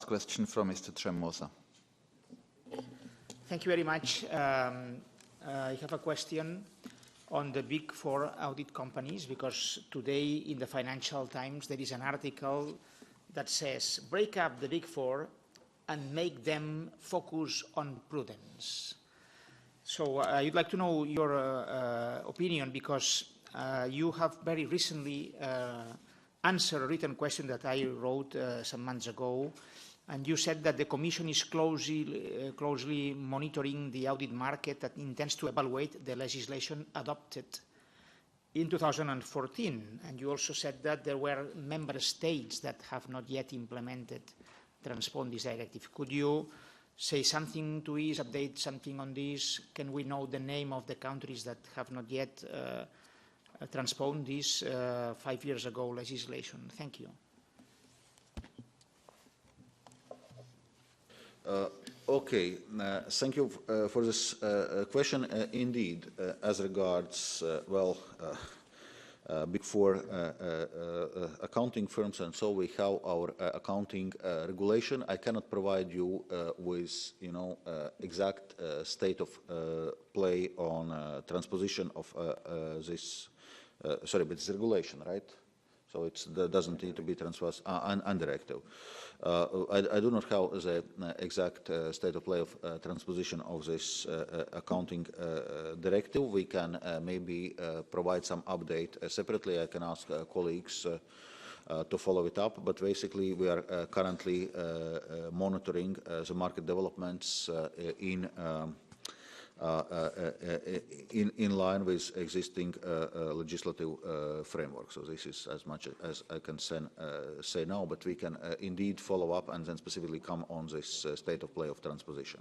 Question from Mr. Tremosa. Thank you very much. I have a question on the Big Four audit companies, because today in the Financial Times there is an article that says, break up the Big Four and make them focus on prudence. So I'd like to know your opinion, because you have very recently answered a written question that I wrote some months ago, and you said that the Commission is closely monitoring the audit market that intends to evaluate the legislation adopted in 2014. And you also said that there were member states that have not yet implemented, transposed this directive. Could you say something to this, update something on this? Can we know the name of the countries that have not yet transposed this 5 years ago legislation? Thank you. Okay, thank you for this question. Indeed, as regards, Big Four accounting firms, and so we have our accounting regulation. I cannot provide you with, exact state of play on transposition of this. Sorry, but it's regulation, right? So it doesn't need to be transposed and directive. I do not have the exact state of play of transposition of this accounting directive. We can maybe provide some update separately. I can ask colleagues to follow it up, but basically we are currently monitoring the market developments in line with existing legislative framework. So this is as much as I can say now, but we can indeed follow up and then specifically come on this state of play of transposition.